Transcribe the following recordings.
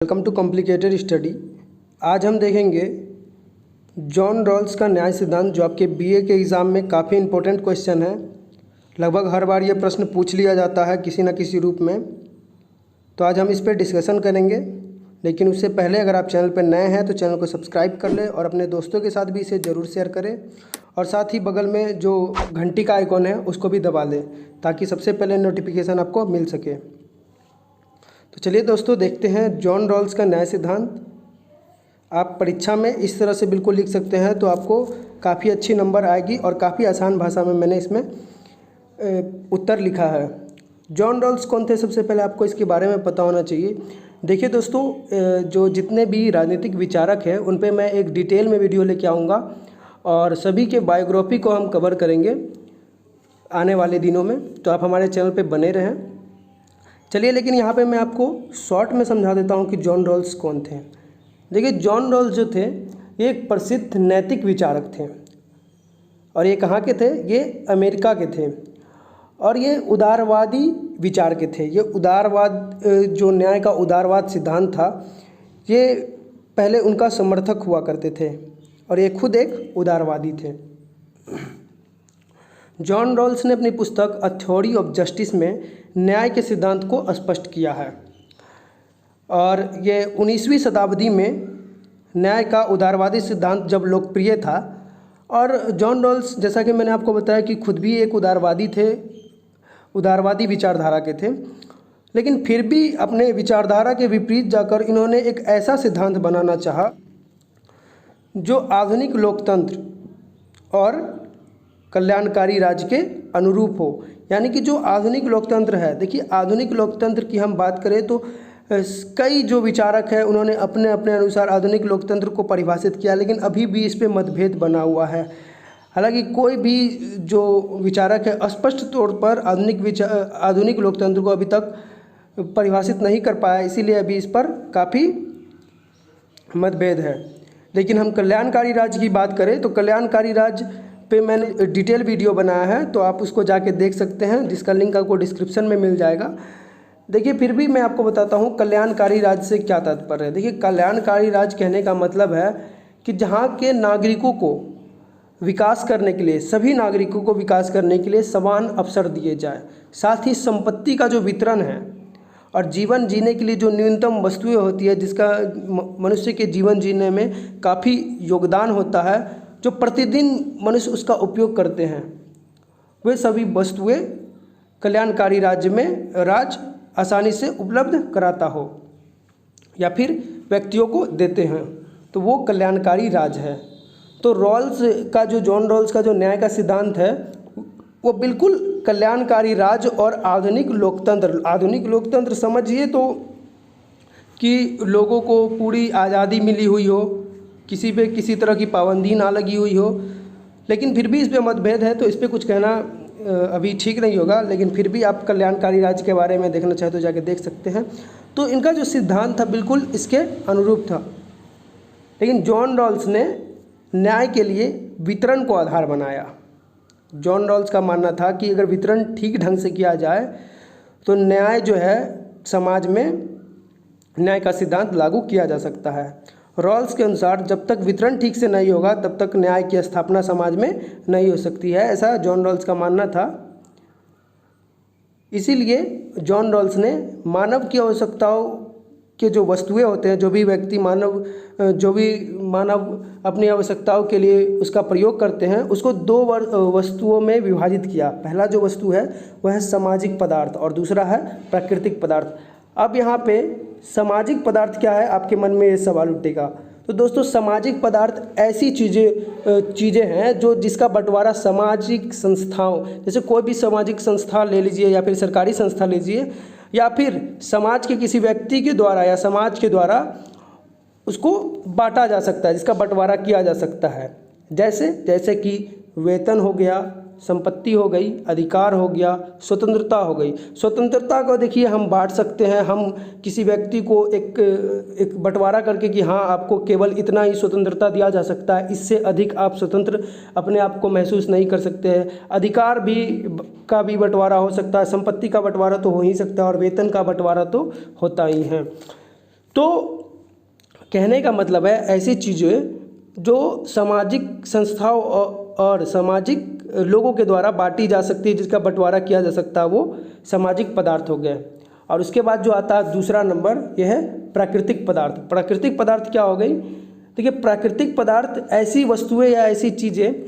Welcome too complicated study. आज हम देखेंगे जॉन रॉल्स का न्याय सिद्धांत, जो आपके बीए के एग्ज़ाम में काफ़ी इंपॉर्टेंट क्वेश्चन है। लगभग हर बार ये प्रश्न पूछ लिया जाता है किसी न किसी रूप में। तो आज हम इस पर डिस्कशन करेंगे, लेकिन उससे पहले अगर आप चैनल पर नए हैं तो चैनल को सब्सक्राइब कर लें और अपने दोस्तों के साथ भी इसे ज़रूर शेयर करें, और साथ ही बगल में जो घंटी का आइकॉन है उसको भी दबा लें ताकि सबसे पहले नोटिफिकेशन आपको मिल सके। तो चलिए दोस्तों, देखते हैं जॉन रॉल्स का न्याय सिद्धांत। आप परीक्षा में इस तरह से बिल्कुल लिख सकते हैं तो आपको काफ़ी अच्छी नंबर आएगी, और काफ़ी आसान भाषा में मैंने इसमें उत्तर लिखा है। जॉन रॉल्स कौन थे, सबसे पहले आपको इसके बारे में पता होना चाहिए। देखिए दोस्तों, जो जितने भी राजनीतिक विचारक हैं उन पे मैं एक डिटेल में वीडियो लेके आऊँगा, और सभी के बायोग्राफी को हम कवर करेंगे आने वाले दिनों में। तो आप हमारे चैनल पे बने रहें। चलिए, लेकिन यहाँ पे मैं आपको शॉर्ट में समझा देता हूँ कि जॉन रॉल्स कौन थे। देखिए, जॉन रॉल्स जो थे ये एक प्रसिद्ध नैतिक विचारक थे, और ये कहाँ के थे? ये अमेरिका के थे, और ये उदारवादी विचार के थे। ये उदारवाद, जो न्याय का उदारवाद सिद्धांत था, ये पहले उनका समर्थक हुआ करते थे, और ये खुद एक उदारवादी थे। जॉन रॉल्स ने अपनी पुस्तक अ थ्योरी ऑफ जस्टिस में न्याय के सिद्धांत को स्पष्ट किया है, और ये 19वीं शताब्दी में न्याय का उदारवादी सिद्धांत जब लोकप्रिय था, और जॉन रॉल्स, जैसा कि मैंने आपको बताया कि खुद भी एक उदारवादी थे, उदारवादी विचारधारा के थे, लेकिन फिर भी अपने विचारधारा के विपरीत जाकर इन्होंने एक ऐसा सिद्धांत बनाना चाहा जो आधुनिक लोकतंत्र और कल्याणकारी राज्य के अनुरूप हो। यानी कि जो आधुनिक लोकतंत्र है, देखिए आधुनिक लोकतंत्र की हम बात करें तो कई जो विचारक हैं उन्होंने अपने अपने अनुसार आधुनिक लोकतंत्र को परिभाषित किया, लेकिन अभी भी इस पे मतभेद बना हुआ है। हालांकि कोई भी जो विचारक है स्पष्ट तौर पर आधुनिक लोकतंत्र को अभी तक परिभाषित नहीं कर पाया, इसीलिए अभी इस पर काफ़ी मतभेद है। लेकिन हम कल्याणकारी राज्य की बात करें तो कल्याणकारी राज्य पे मैंने डिटेल वीडियो बनाया है, तो आप उसको जाके देख सकते हैं, जिसका लिंक आपको डिस्क्रिप्शन में मिल जाएगा। देखिए, फिर भी मैं आपको बताता हूँ कल्याणकारी राज्य से क्या तात्पर्य है। देखिए, कल्याणकारी राज्य कहने का मतलब है कि जहाँ के नागरिकों को विकास करने के लिए, सभी नागरिकों को विकास करने के लिए समान अवसर दिए जाए, साथ ही संपत्ति का जो वितरण है और जीवन जीने के लिए जो न्यूनतम वस्तुएं होती है, जिसका मनुष्य के जीवन जीने में काफ़ी योगदान होता है, जो प्रतिदिन मनुष्य उसका उपयोग करते हैं, वे सभी वस्तुएं कल्याणकारी राज्य में राज्य आसानी से उपलब्ध कराता हो या फिर व्यक्तियों को देते हैं, तो वो कल्याणकारी राज्य है। तो रॉल्स का जो जॉन रॉल्स का जो न्याय का सिद्धांत है वो बिल्कुल कल्याणकारी राज्य और आधुनिक लोकतंत्र समझिए तो कि लोगों को पूरी आज़ादी मिली हुई हो, किसी पे किसी तरह की पाबंदी ना लगी हुई हो, लेकिन फिर भी इस पे मतभेद है, तो इस पे कुछ कहना अभी ठीक नहीं होगा। लेकिन फिर भी आप कल्याणकारी राज्य के बारे में देखना चाहे तो जाके देख सकते हैं। तो इनका जो सिद्धांत था बिल्कुल इसके अनुरूप था, लेकिन जॉन रॉल्स ने न्याय के लिए वितरण को आधार बनाया। जॉन रॉल्स का मानना था कि अगर वितरण ठीक ढंग से किया जाए तो न्याय जो है समाज में, न्याय का सिद्धांत लागू किया जा सकता है। रॉल्स के अनुसार जब तक वितरण ठीक से नहीं होगा तब तक न्याय की स्थापना समाज में नहीं हो सकती है, ऐसा जॉन रॉल्स का मानना था। इसीलिए जॉन रॉल्स ने मानव की आवश्यकताओं के जो वस्तुएं होते हैं, जो भी मानव अपनी आवश्यकताओं के लिए उसका प्रयोग करते हैं, उसको दो वस्तुओं में विभाजित किया। पहला जो वस्तु है वह है सामाजिक पदार्थ, और दूसरा है प्राकृतिक पदार्थ। अब यहाँ पे सामाजिक पदार्थ क्या है, आपके मन में ये सवाल उठेगा। तो दोस्तों, सामाजिक पदार्थ ऐसी चीज़ें हैं जो जिसका बंटवारा सामाजिक संस्थाओं, जैसे कोई भी सामाजिक संस्था ले लीजिए या फिर सरकारी संस्था लीजिए, या फिर समाज के किसी व्यक्ति के द्वारा या समाज के द्वारा उसको बांटा जा सकता है, जिसका बंटवारा किया जा सकता है। जैसे कि वेतन हो गया, संपत्ति हो गई, अधिकार हो गया, स्वतंत्रता हो गई। स्वतंत्रता को देखिए हम बांट सकते हैं, हम किसी व्यक्ति को एक बंटवारा करके कि हाँ आपको केवल इतना ही स्वतंत्रता दिया जा सकता है, इससे अधिक आप स्वतंत्र अपने आप को महसूस नहीं कर सकते हैं। अधिकार का भी बंटवारा हो सकता है, संपत्ति का बंटवारा तो हो ही सकता है, और वेतन का बंटवारा तो होता ही है। तो कहने का मतलब है ऐसी चीज़ें जो सामाजिक संस्थाओं और सामाजिक लोगों के द्वारा बांटी जा सकती है, जिसका बंटवारा किया जा सकता है, वो सामाजिक पदार्थ हो गए। और उसके बाद जो आता है दूसरा नंबर, यह है प्राकृतिक पदार्थ। प्राकृतिक पदार्थ क्या हो गई? देखिए, प्राकृतिक पदार्थ ऐसी वस्तुएं या ऐसी चीज़ें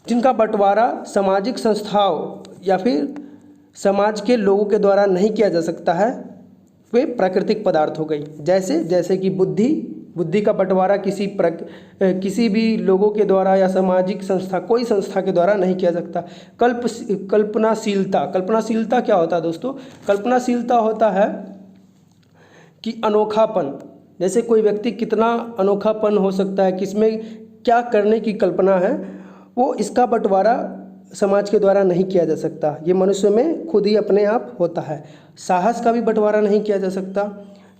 जिनका बंटवारा सामाजिक संस्थाओं या फिर समाज के लोगों के द्वारा नहीं किया जा सकता है, वे प्राकृतिक पदार्थ हो गई। जैसे कि बुद्धि का बंटवारा किसी भी लोगों के द्वारा या सामाजिक संस्था, कोई संस्था के द्वारा नहीं किया सकता। कल्पनाशीलता क्या होता है दोस्तों? कल्पनाशीलता होता है कि अनोखापन, जैसे कोई व्यक्ति कितना अनोखापन हो सकता है, किसमें क्या करने की कल्पना है, वो इसका बंटवारा समाज के द्वारा नहीं किया जा सकता। ये मनुष्य में खुद ही अपने आप होता है। साहस का भी बंटवारा नहीं किया जा सकता,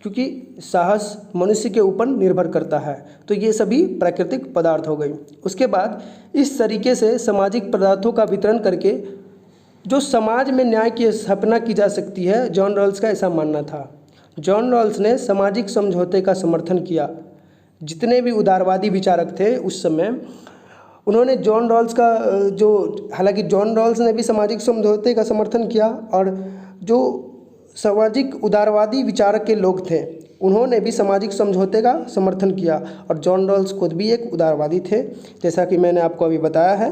क्योंकि साहस मनुष्य के ऊपर निर्भर करता है। तो ये सभी प्राकृतिक पदार्थ हो गई। उसके बाद इस तरीके से सामाजिक पदार्थों का वितरण करके जो समाज में न्याय की स्थापना की जा सकती है, जॉन रॉल्स का ऐसा मानना था। जॉन रॉल्स ने सामाजिक समझौते का समर्थन किया। जितने भी उदारवादी विचारक थे उस समय, उन्होंने जॉन रॉल्स का हालांकि जॉन रॉल्स ने भी सामाजिक समझौते का समर्थन किया, और जो सामाजिक उदारवादी विचारक के लोग थे उन्होंने भी सामाजिक समझौते का समर्थन किया। और जॉन रॉल्स खुद भी एक उदारवादी थे, जैसा कि मैंने आपको अभी बताया है।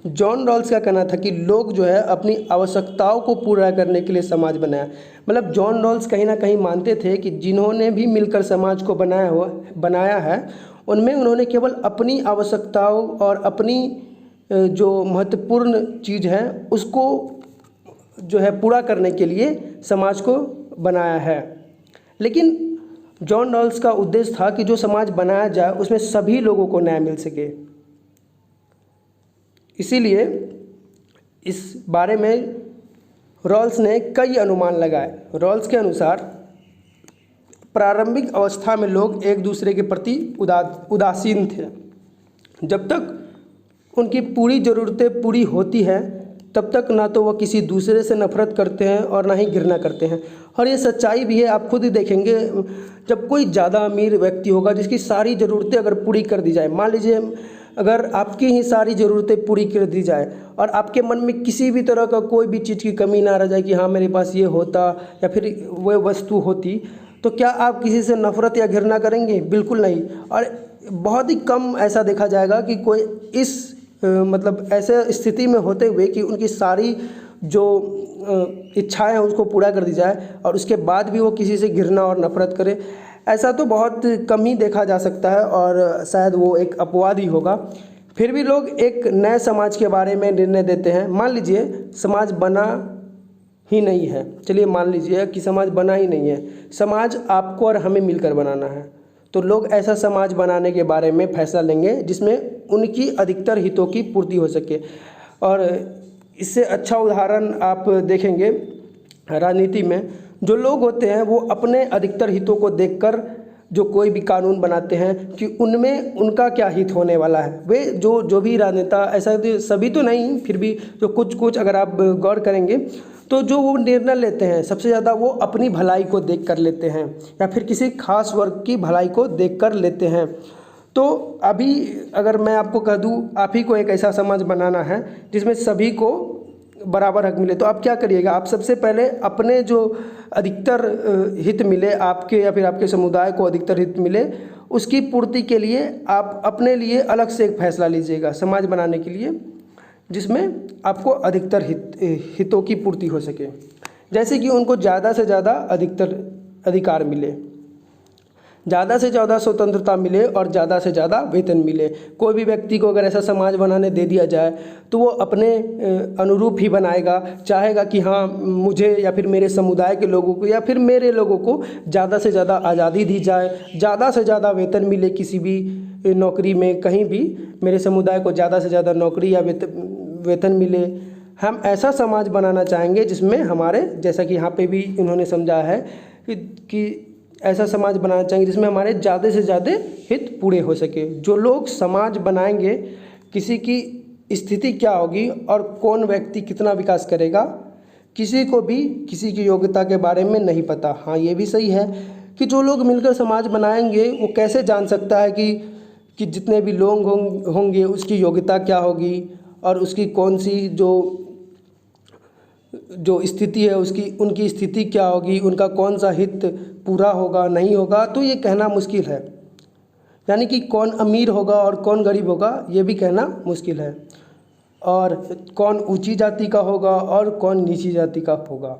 जॉन रॉल्स का कहना था कि लोग जो है अपनी आवश्यकताओं को पूरा करने के लिए समाज बनाया। मतलब जॉन रॉल्स कहीं ना कहीं मानते थे कि जिन्होंने भी मिलकर समाज को बनाया है, उनमें उन्होंने केवल अपनी आवश्यकताओं और अपनी जो महत्वपूर्ण चीज़ है उसको जो है पूरा करने के लिए समाज को बनाया है। लेकिन जॉन रॉल्स का उद्देश्य था कि जो समाज बनाया जाए उसमें सभी लोगों को न्याय मिल सके। इसीलिए इस बारे में रॉल्स ने कई अनुमान लगाए। रॉल्स के अनुसार प्रारंभिक अवस्था में लोग एक दूसरे के प्रति उदासीन थे। जब तक उनकी पूरी ज़रूरतें पूरी होती हैं तब तक ना तो वह किसी दूसरे से नफरत करते हैं और ना ही घृणा करते हैं। और ये सच्चाई भी है, आप खुद ही देखेंगे। जब कोई ज़्यादा अमीर व्यक्ति होगा जिसकी सारी ज़रूरतें अगर पूरी कर दी जाए, मान लीजिए अगर आपकी ही सारी ज़रूरतें पूरी कर दी जाए और आपके मन में किसी भी तरह का कोई भी चीज़ की कमी ना रह जाए कि हाँ मेरे पास ये होता या फिर वह वस्तु होती, तो क्या आप किसी से नफरत या घृणा करेंगे? बिल्कुल नहीं। और बहुत ही कम ऐसा देखा जाएगा कि कोई इस मतलब ऐसे स्थिति में होते हुए कि उनकी सारी जो इच्छाएं हैं उसको पूरा कर दी जाए और उसके बाद भी वो किसी से घृणा और नफरत करे, ऐसा तो बहुत कम ही देखा जा सकता है और शायद वो एक अपवाद ही होगा। फिर भी लोग एक नए समाज के बारे में निर्णय देते हैं। मान लीजिए समाज बना ही नहीं है, चलिए मान लीजिए कि समाज बना ही नहीं है, समाज आपको और हमें मिलकर बनाना है, तो लोग ऐसा समाज बनाने के बारे में फैसला लेंगे जिसमें उनकी अधिकतर हितों की पूर्ति हो सके। और इससे अच्छा उदाहरण आप देखेंगे राजनीति में, जो लोग होते हैं वो अपने अधिकतर हितों को देखकर जो कोई भी कानून बनाते हैं कि उनमें उनका क्या हित होने वाला है। वे जो भी राजनेता, ऐसा सभी तो नहीं, फिर भी जो कुछ अगर आप गौर करेंगे तो जो वो निर्णय लेते हैं सबसे ज़्यादा वो अपनी भलाई को देख कर लेते हैं या फिर किसी खास वर्ग की भलाई को देख कर लेते हैं। तो अभी अगर मैं आपको कह दूँ आप ही को एक ऐसा समाज बनाना है जिसमें सभी को बराबर हक मिले, तो आप क्या करिएगा? आप सबसे पहले अपने जो अधिकतर हित मिले आपके या फिर आपके समुदाय को अधिकतर हित मिले, उसकी पूर्ति के लिए आप अपने लिए अलग से एक फैसला लीजिएगा समाज बनाने के लिए जिसमें आपको अधिकतर हितों की पूर्ति हो सके। जैसे कि उनको ज़्यादा से ज़्यादा अधिकतर अधिकार मिले, ज़्यादा से ज़्यादा स्वतंत्रता मिले और ज़्यादा से ज़्यादा वेतन मिले। कोई भी व्यक्ति को अगर ऐसा समाज बनाने दे दिया जाए तो वो अपने अनुरूप ही बनाएगा, चाहेगा कि हाँ मुझे या फिर मेरे समुदाय के लोगों को या फिर मेरे लोगों को ज़्यादा से ज़्यादा आज़ादी दी जाए, ज़्यादा से ज़्यादा वेतन मिले किसी भी नौकरी में, कहीं भी मेरे समुदाय को ज़्यादा से ज़्यादा नौकरी या वेतन मिले। हम ऐसा समाज बनाना चाहेंगे जिसमें हमारे, जैसा कि यहाँ पे भी इन्होंने समझा है कि ऐसा समाज बनाना चाहेंगे जिसमें हमारे ज़्यादा से ज़्यादा हित पूरे हो सके। जो लोग समाज बनाएंगे, किसी की स्थिति क्या होगी और कौन व्यक्ति कितना विकास करेगा, किसी को भी किसी की योग्यता के बारे में नहीं पता। हाँ ये भी सही है कि जो लोग मिलकर समाज बनाएंगे वो कैसे जान सकता है कि जितने भी लोग होंगे उसकी योग्यता क्या होगी और उसकी कौन सी जो स्थिति है उनकी स्थिति क्या होगी, उनका कौन सा हित पूरा होगा नहीं होगा, तो ये कहना मुश्किल है। यानी कि कौन अमीर होगा और कौन गरीब होगा ये भी कहना मुश्किल है, और कौन ऊंची जाति का होगा और कौन नीची जाति का होगा।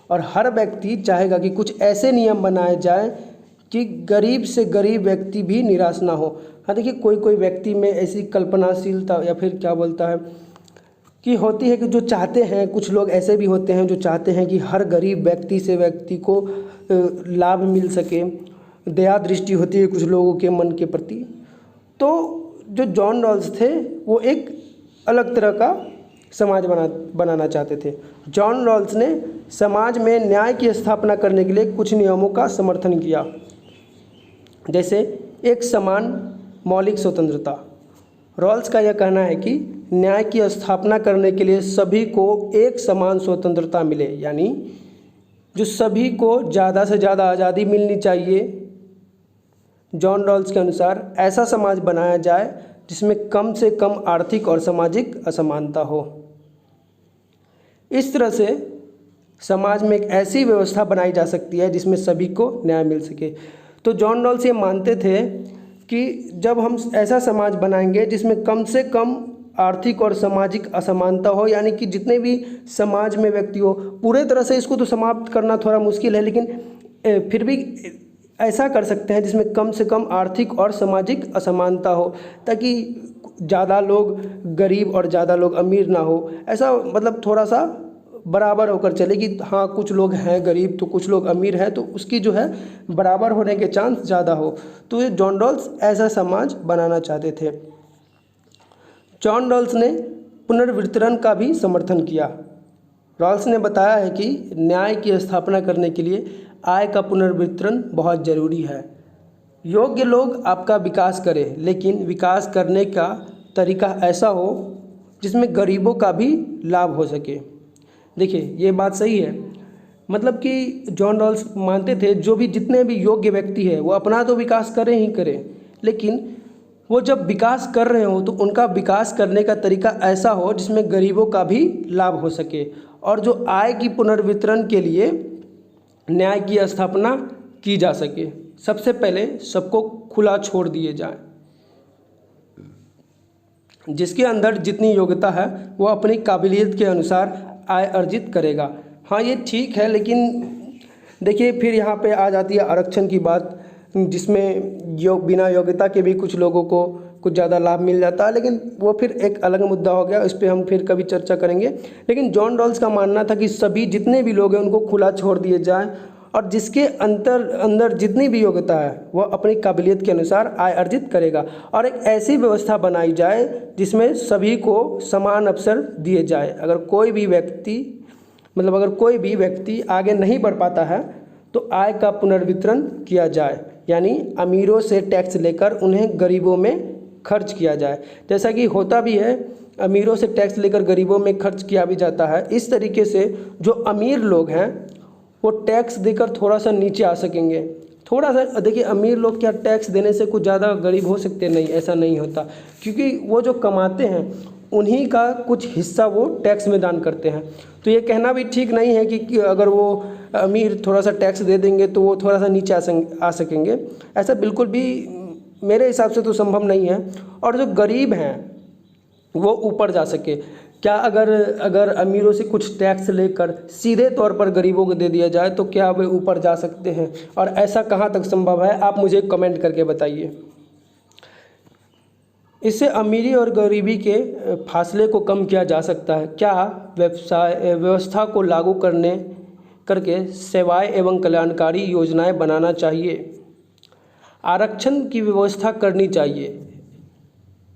और हर व्यक्ति चाहेगा कि कुछ ऐसे नियम बनाए जाएं कि गरीब से गरीब व्यक्ति भी निराश ना हो। हाँ देखिए, कोई व्यक्ति में ऐसी कल्पनाशीलता या फिर क्या बोलता है कि होती है कि जो चाहते हैं, कुछ लोग ऐसे भी होते हैं जो चाहते हैं कि हर गरीब व्यक्ति को लाभ मिल सके, दया दृष्टि होती है कुछ लोगों के मन के प्रति। तो जो जॉन रॉल्स थे वो एक अलग तरह का समाज बनाना चाहते थे। जॉन रॉल्स ने समाज में न्याय की स्थापना करने के लिए कुछ नियमों का समर्थन किया, जैसे एक समान मौलिक स्वतंत्रता। रॉल्स का यह कहना है कि न्याय की स्थापना करने के लिए सभी को एक समान स्वतंत्रता मिले, यानी जो सभी को ज़्यादा से ज़्यादा आज़ादी मिलनी चाहिए। जॉन रॉल्स के अनुसार ऐसा समाज बनाया जाए जिसमें कम से कम आर्थिक और सामाजिक असमानता हो। इस तरह से समाज में एक ऐसी व्यवस्था बनाई जा सकती है जिसमें सभी को न्याय मिल सके। तो जॉन रॉल्स ये मानते थे कि जब हम ऐसा समाज बनाएंगे जिसमें कम से कम आर्थिक और सामाजिक असमानता हो, यानी कि जितने भी समाज में व्यक्ति हो, पूरे तरह से इसको तो समाप्त करना थोड़ा मुश्किल है, लेकिन फिर भी ऐसा कर सकते हैं जिसमें कम से कम आर्थिक और सामाजिक असमानता हो, ताकि ज़्यादा लोग गरीब और ज़्यादा लोग अमीर ना हो। ऐसा मतलब थोड़ा सा बराबर होकर चले कि हाँ कुछ लोग हैं गरीब तो कुछ लोग अमीर हैं, तो उसकी जो है बराबर होने के चांस ज़्यादा हो। तो ये जॉन रॉल्स ऐसा समाज बनाना चाहते थे। जॉन रॉल्स ने पुनर्वितरण का भी समर्थन किया। रॉल्स ने बताया है कि न्याय की स्थापना करने के लिए आय का पुनर्वितरण बहुत ज़रूरी है। योग्य लोग आपका विकास करें, लेकिन विकास करने का तरीका ऐसा हो जिसमें गरीबों का भी लाभ हो सके। देखिए ये बात सही है, मतलब कि जॉन रॉल्स मानते थे जो भी जितने भी योग्य व्यक्ति है वो अपना तो विकास करें ही करें, लेकिन वो जब विकास कर रहे हो तो उनका विकास करने का तरीका ऐसा हो जिसमें गरीबों का भी लाभ हो सके, और जो आय की पुनर्वितरण के लिए न्याय की स्थापना की जा सके। सबसे पहले सबको खुला छोड़ दिए जाए, जिसके अंदर जितनी योग्यता है वो अपनी काबिलियत के अनुसार आय अर्जित करेगा। हाँ ये ठीक है, लेकिन देखिए फिर यहाँ पे आ जाती है आरक्षण की बात, जिसमें बिना योग्यता के भी कुछ लोगों को कुछ ज़्यादा लाभ मिल जाता है, लेकिन वो फिर एक अलग मुद्दा हो गया, इस पर हम फिर कभी चर्चा करेंगे। लेकिन जॉन रॉल्स का मानना था कि सभी जितने भी लोग हैं उनको खुला छोड़ दिए जाएं, और जिसके अंदर जितनी भी योग्यता है वह अपनी काबिलियत के अनुसार आय अर्जित करेगा, और एक ऐसी व्यवस्था बनाई जाए जिसमें सभी को समान अवसर दिए जाए। अगर कोई भी व्यक्ति आगे नहीं बढ़ पाता है तो आय का पुनर्वितरण किया जाए, यानी अमीरों से टैक्स लेकर उन्हें गरीबों में खर्च किया जाए। जैसा कि होता भी है, अमीरों से टैक्स लेकर गरीबों में खर्च किया भी जाता है। इस तरीके से जो अमीर लोग हैं वो टैक्स देकर थोड़ा सा नीचे आ सकेंगे। थोड़ा सा देखिए, अमीर लोग क्या टैक्स देने से कुछ ज़्यादा गरीब हो सकते नहीं, ऐसा नहीं होता, क्योंकि वो जो कमाते हैं उन्हीं का कुछ हिस्सा वो टैक्स में दान करते हैं। तो ये कहना भी ठीक नहीं है कि अगर वो अमीर थोड़ा सा टैक्स दे देंगे तो वो थोड़ा सा नीचे आ सकेंगे, ऐसा बिल्कुल भी मेरे हिसाब से तो संभव नहीं है। और जो गरीब हैं वो ऊपर जा सके। क्या अगर अमीरों से कुछ टैक्स लेकर सीधे तौर पर गरीबों को दे दिया जाए तो क्या वे ऊपर जा सकते हैं, और ऐसा कहाँ तक संभव है, आप मुझे कमेंट करके बताइए। इससे अमीरी और गरीबी के फासले को कम किया जा सकता है। क्या व्यवस्था को लागू करके सेवाएं एवं कल्याणकारी योजनाएं बनाना चाहिए। आरक्षण की व्यवस्था करनी चाहिए।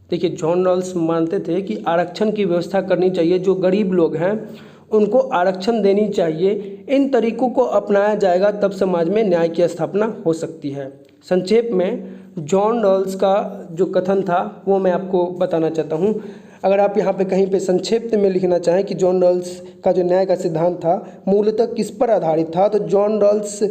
देखिए जॉन रॉल्स मानते थे कि आरक्षण की व्यवस्था करनी चाहिए, जो गरीब लोग हैं उनको आरक्षण देनी चाहिए। इन तरीकों को अपनाया जाएगा तब समाज में न्याय की स्थापना हो सकती है। संक्षेप में जॉन रॉल्स का जो कथन था वो मैं आपको बताना चाहता हूँ। अगर आप यहाँ पे कहीं पे संक्षिप्त में लिखना चाहें कि जॉन रॉल्स का जो न्याय का सिद्धांत था मूलतः किस पर आधारित था, तो जॉन रॉल्स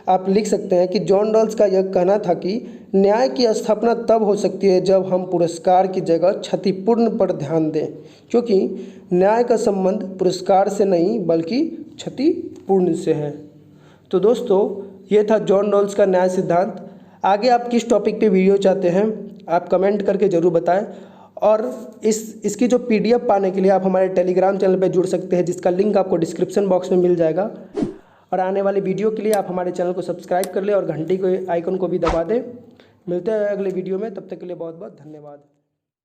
आप लिख सकते हैं कि जॉन रॉल्स का यह कहना था कि न्याय की स्थापना तब हो सकती है जब हम पुरस्कार की जगह क्षतिपूर्ण पर ध्यान दें, क्योंकि न्याय का संबंध पुरस्कार से नहीं बल्कि क्षतिपूर्ण से है। तो दोस्तों ये था जॉन रॉल्स का न्याय सिद्धांत। आगे आप किस टॉपिक पे वीडियो चाहते हैं आप कमेंट करके ज़रूर बताएं, और इसकी जो PDF पाने के लिए आप हमारे टेलीग्राम चैनल पे जुड़ सकते हैं, जिसका लिंक आपको डिस्क्रिप्शन बॉक्स में मिल जाएगा। और आने वाली वीडियो के लिए आप हमारे चैनल को सब्सक्राइब कर लें और घंटी के आइकन को भी दबा दें। मिलते हैं अगले वीडियो में, तब तक के लिए बहुत बहुत धन्यवाद।